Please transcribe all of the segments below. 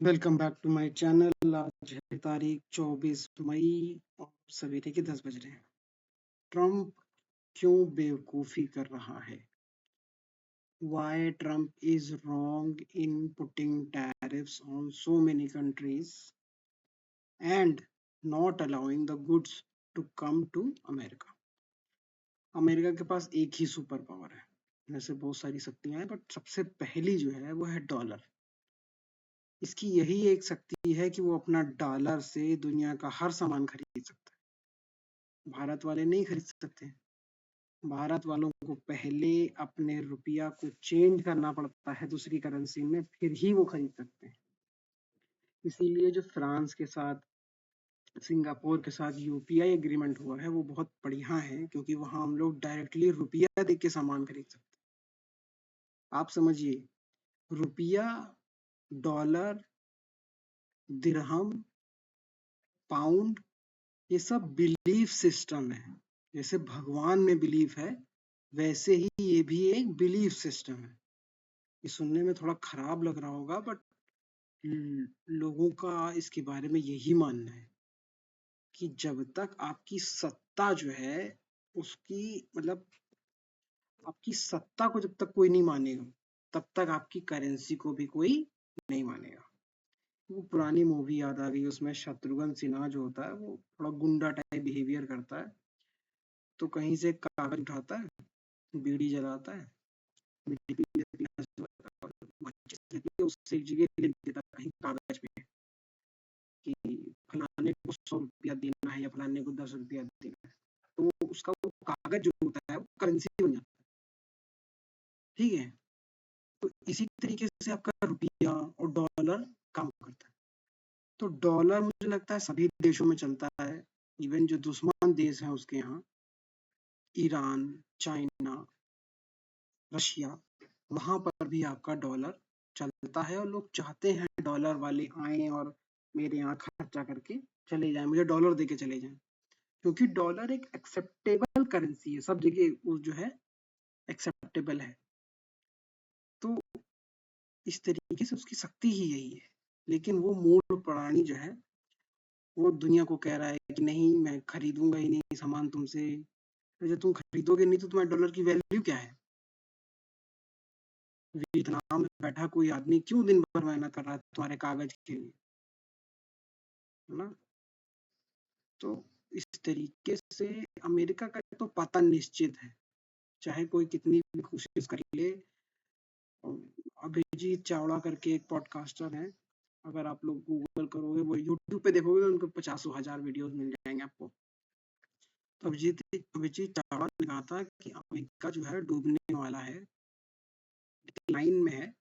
Welcome back to my channel. आज है तारीख 24 मई और सवेरे के 10 बज रहे हैं। ट्रम्प क्यों बेवकूफ़ी कर रहा है? Why Trump is wrong in putting tariffs on so many countries and not allowing the goods to come to America? America के पास एक ही सुपर पावर है, वैसे बहुत सारी शक्तियां हैं, बट सबसे पहली जो है वो है डॉलर। इसकी यही एक शक्ति है कि वो अपना डॉलर से दुनिया का हर सामान खरीद सकता है। भारत वाले नहीं खरीद सकते। भारत वालों को पहले अपने रुपया को चेंज करना पड़ता है दूसरी करेंसी में, फिर ही वो खरीद सकते हैं। इसीलिए जो फ्रांस के साथ, सिंगापुर के साथ यूपीआई एग्रीमेंट हुआ है वो बहुत बढ़िया है, क्योंकि वहां हम लोग डायरेक्टली रुपया दे के सामान खरीद सकते हैं। आप समझिए, रुपया, डॉलर, दिरहम, पाउंड, ये सब बिलीफ सिस्टम है। जैसे भगवान में बिलीफ है, वैसे ही ये भी एक बिलीफ सिस्टम है। ये सुनने में थोड़ा खराब लग रहा होगा, बट लोगों का इसके बारे में यही मानना है कि जब तक आपकी सत्ता जो है उसकी मतलब आपकी सत्ता को जब तक कोई नहीं मानेगा, तब तक आपकी करेंसी को भी कोई नहीं मानेगा। वो पुरानी मूवी याद आ गई, उसमें शत्रुघ्न सिन्हा जो होता है वो थोड़ा गुंडा टाइप बिहेवियर करता है। तो कहीं से कागज उठाता है, बीड़ी जलाता है, उससे एक जगह लिख देता है कहीं कागज पे कि फलाने को 100 रुपया देना है या फलाने को 10 रुपया देना है। तो उसका वो कागज जो होता है वो करेंसी बन जाता है। ठीक है, तो इसी तरीके से आपका रुपया और डॉलर काम करता है। तो डॉलर मुझे लगता है सभी देशों में चलता है, इवन जो दुश्मन देश हैं उसके यहाँ, ईरान, चाइना, रशिया, वहां पर भी आपका डॉलर चलता है और लोग चाहते हैं डॉलर वाले आए और मेरे यहाँ खर्चा करके चले जाएं, मुझे डॉलर दे के चले जाएं, क्योंकि डॉलर एक एक्सेप्टेबल करेंसी है, सब जगह वो जो है एक्सेप्टेबल है। तो इस तरीके से उसकी शक्ति ही यही है। लेकिन वो मूल प्राणी जो है वो दुनिया को कह रहा है कि नहीं, मैं खरीदूंगा ही नहीं सामान तुमसे। तो जब तुम खरीदोगे नहीं तो तुम्हारे डॉलर की वैल्यू क्या है? वियतनाम में बैठा कोई आदमी क्यों दिन भर मेहनत कर रहा है तुम्हारे कागज के लिए, है ना? तो इस तरीके से अमेरिका का तो पतन निश्चित है, चाहे कोई कितनी भी कोशिश कर ले। अभिजीत चावड़ा करके एक पॉडकास्टर है, अगर आप लोग गूगल करोगे, वो यूट्यूब पे देखोगे तो उनको 50,000 वीडियोस मिल जाएंगे आपको। तो अभिजीत चावड़ा ने कहा था कि अमेरिका जो है डूबने वाला है, डिक्लाइन में है,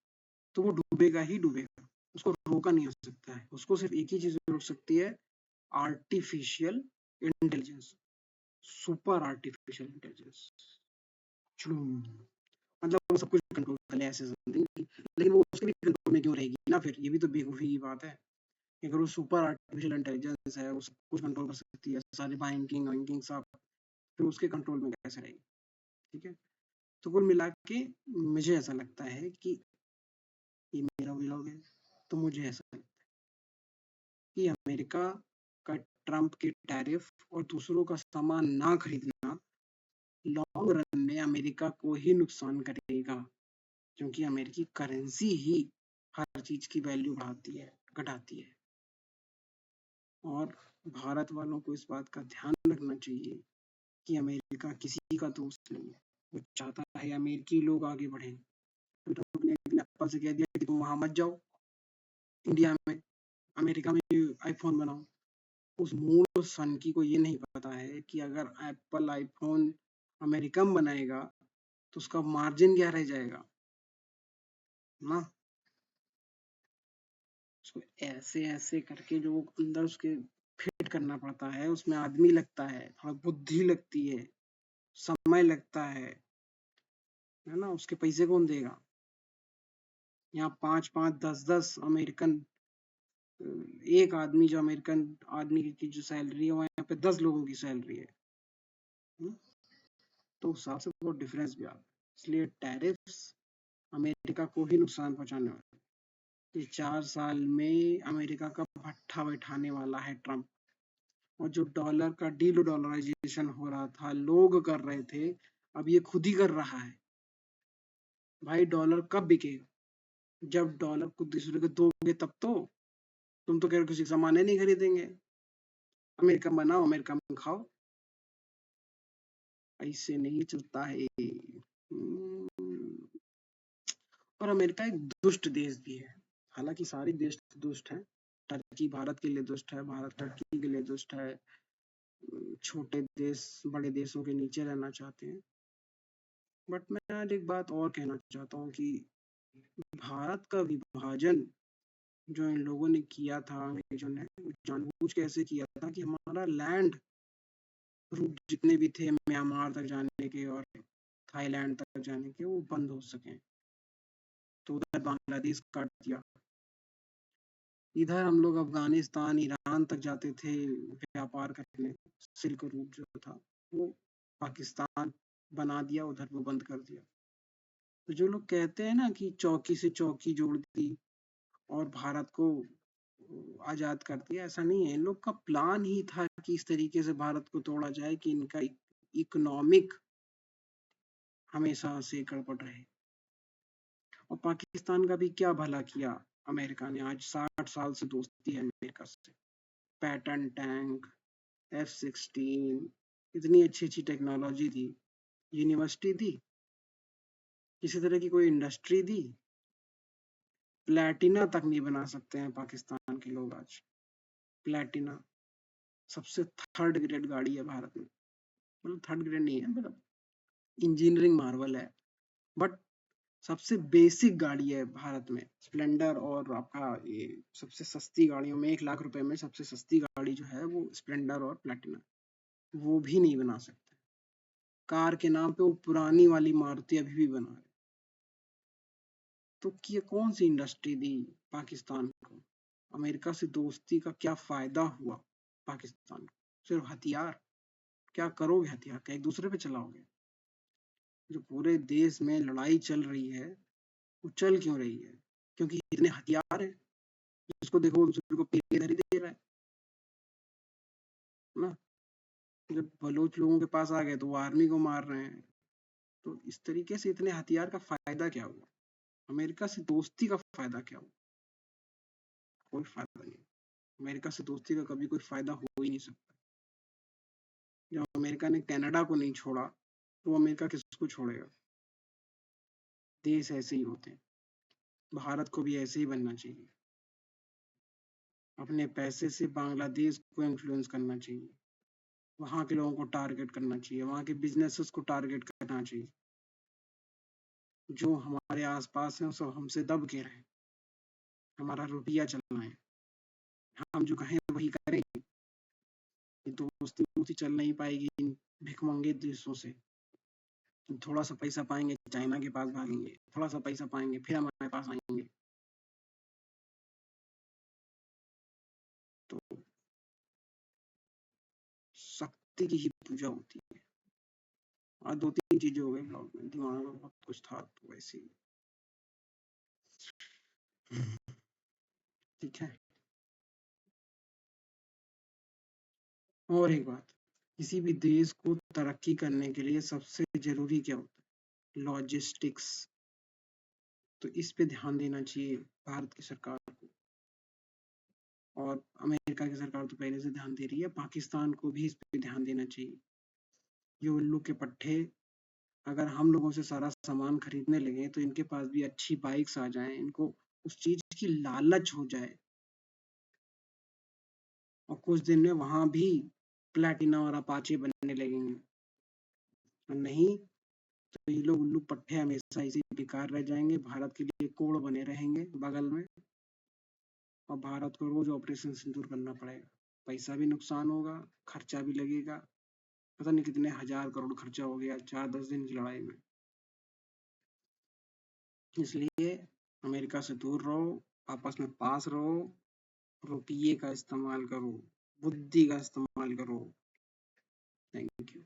तो वो डूबेगा ही डूबेगा, उसको रोका नहीं हो सकता है। उसको सिर्फ एक ही चीज रोक सकती है, artificial intelligence, super artificial intelligence. मतलब वो सब कुछ कंट्रोल कर ले ऐसे समथिंग, लेकिन वो उसके भी कंट्रोल में क्यों रहेगी ना? फिर ये भी तो बेवकूफ़ी की बात है। अगर वो सुपर आर्टिफिशियल इंटेलिजेंस है, वो सब कुछ कंट्रोल कर सकती है, सारी बैंकिंग वैंकिंग सब, फिर उसके कंट्रोल में कैसे रहेगी? ठीक है, तो कुल मिला के मुझे ऐसा लगता है कि ये मेरा व्लॉग है, तो मुझे ऐसा लगता है कि अमेरिका का ट्रम्प के टैरिफ और दूसरों का सामान ना खरीदना लॉन्ग रन में अमेरिका को ही नुकसान करेगा, क्योंकि अमेरिकी करेंसी ही हर चीज की वैल्यू बढ़ाती है, घटाती है। और भारत वालों को इस बात का ध्यान रखना चाहिए कि अमेरिका किसी का दोस्त नहीं है। वो चाहता है अमेरिकी लोग आगे बढ़े। ट्रम्प ने एप्पल से कह दिया कि तुम वहां मत जाओ, इंडिया में, अमेरिका में आईफोन बनाओ। उस मूल सनकी को ये नहीं पता है कि अगर एप्पल आईफोन अमेरिका में बनाएगा तो उसका मार्जिन क्या रह जाएगा ना। उसको ऐसे ऐसे करके जो अंदर उसके फिट करना पड़ता है, उसमें आदमी लगता है, थोड़ा बुद्धि लगती है, समय लगता है ना? उसके पैसे कौन देगा? यहाँ 5-5, 10-10 अमेरिकन, एक आदमी जो अमेरिकन आदमी की जो सैलरी है वहाँ यहाँ पे 10 लोगों की सैलरी है। तो उस हिसाब से बहुत डिफरेंस भी आता है। इसलिए टैरिफ्स अमेरिका को ही नुकसान पहुंचाने वाले हैं। कि 4 साल में अमेरिका का भट्ठा बैठाने वाला है ट्रम्प। और जो डॉलर का डॉलराइजेशन हो रहा था, लोग कर रहे थे, अब ये खुद ही कर रहा है। भाई डॉलर कब बिकेगा? जब डॉलर को दूसरे को दोगे तब तो। तुम तो कह रहे हो किसी सामान नहीं खरीदेंगे, अमेरिकन बनाओ, अमेरिका में खाओ। ऐसे नहीं चलता है। और अमेरिका एक दुष्ट देश भी है। हालांकि सारे देश दुष्ट हैं। टर्की भारत के लिए दुष्ट है, भारत टर्की के लिए दुष्ट है। छोटे देश बड़े देशों के नीचे रहना चाहते हैं। बट मैं आज एक बात और कहना चाहता हूँ कि भारत का विभाजन जो इन लोगों ने किया था, अंग्रेजों ने जानबूझ के ऐसे किया था कि हमारा लैंड रूट जितने भी थे म्यांमार तक जाने के और थाईलैंड तक जाने के, वो बंद हो सके। तो उधर बांग्लादेश काट दिया, इधर हम लोग अफगानिस्तान ईरान तक जाते थे व्यापार करने। सिल्क रूट जो था वो पाकिस्तान बना दिया, उधर वो बंद कर दिया। तो जो लोग कहते हैं ना कि चौकी से चौकी जोड़ दी और भारत को आजाद कर दिया, ऐसा नहीं है। इन लोग का प्लान ही था कि इस तरीके से भारत को तोड़ा जाए कि इनका इकोनॉमिक हमेशा से गड़बड़ रहे। और पाकिस्तान का भी क्या भला किया अमेरिका ने? आज 60 साल से दोस्ती है अमेरिका से। पैटर्न टैंक, F-16, इतनी अच्छी अच्छी टेक्नोलॉजी दी, यूनिवर्सिटी दी, किसी तरह की कोई इंडस्ट्री दी। प्लेटिना तक नहीं बना सकते हैं पाकिस्तान के लोग आज। प्लेटिना सबसे थर्ड ग्रेड गाड़ी है भारत में, मतलब थर्ड ग्रेड नहीं है, मतलब इंजीनियरिंग मार्वल है, बट सबसे बेसिक गाड़ी है भारत में स्प्लेंडर। और आपका ये सबसे सस्ती गाड़ियों में 1 लाख रुपए में सबसे सस्ती गाड़ी जो है वो स्प्लेंडर और प्लेटिना, वो भी नहीं बना सकते। कार के नाम पे वो पुरानी वाली मारुति अभी भी बना रहे। तो ये कौन सी इंडस्ट्री दी पाकिस्तान को? अमेरिका से दोस्ती का क्या फायदा हुआ पाकिस्तान को? सिर्फ हथियार। क्या करोगे हथियार का? एक दूसरे पे चलाओगे? जो पूरे देश में लड़ाई चल रही है वो चल क्यों रही है? क्योंकि इतने हथियार है, जिसको देखो दूसरे को पीले धरी दे रहा है ना। जब बलोच लोगों के पास आ गए तो वो आर्मी को मार रहे हैं। तो इस तरीके से इतने हथियार का फायदा क्या हुआ? अमेरिका से दोस्ती का फायदा क्या हुआ? कोई फायदा नहीं। अमेरिका से दोस्ती का कभी कोई फायदा हो ही नहीं सकता। जब अमेरिका ने कनाडा को नहीं छोड़ा तो अमेरिका किसको छोड़ेगा? देश ऐसे ही होते हैं। भारत को भी ऐसे ही बनना चाहिए। अपने पैसे से बांग्लादेश को इन्फ्लुएंस करना चाहिए, वहां के लोगों को टारगेट करना चाहिए, वहां के बिजनेसेस को टारगेट करना चाहिए। जो हमारे आसपास हैं सब हमसे दब के रहे, हमारा रुपया चलना है, हम जो कहें वही करें। दोस्ती दोस्ती चल नहीं पाएगी इन भिखमंगे देशों से। थोड़ा सा पैसा पाएंगे चाइना के पास भागेंगे, थोड़ा सा पैसा पाएंगे फिर हमारे पास आएंगे। तो शक्ति की ही पूजा होती है। और 2-3 चीजें हो गई ब्लॉग में, दिमाग में बहुत कुछ था तो वैसे ही। ठीक है। और एक बात, किसी भी देश को तरक्की करने के लिए सबसे जरूरी क्या होता है? लॉजिस्टिक्स। तो इस पे ध्यान देना चाहिए भारत की सरकार को। और अमेरिका की सरकार तो पहले से ध्यान दे रही है, पाकिस्तान को भी इस पे ध्यान देना चाहिए। ये उल्लू के पट्टे, अगर हम लोगों से सारा सामान खरीदने लगे तो इनके पास भी अच्छी बाइक्स आ जाएं, इनको उस चीज की लालच हो जाए और कुछ दिन में वहां भी प्लेटिना और अपाचे बनने लगेंगे। और नहीं तो ये लोग उल्लू पट्टे हमेशा इसी बेकार रह जाएंगे, भारत के लिए कोड़ बने रहेंगे बगल में। और भारत को रोज ऑपरेशन सिंदूर करना पड़ेगा, पैसा भी नुकसान होगा, खर्चा भी लगेगा। पता नहीं कितने हजार करोड़ खर्चा हो गया 4-10 दिन की लड़ाई में। इसलिए अमेरिका से दूर रहो, आपस में पास रहो, रुपये का इस्तेमाल करो, बुद्धि का इस्तेमाल करो। Thank you.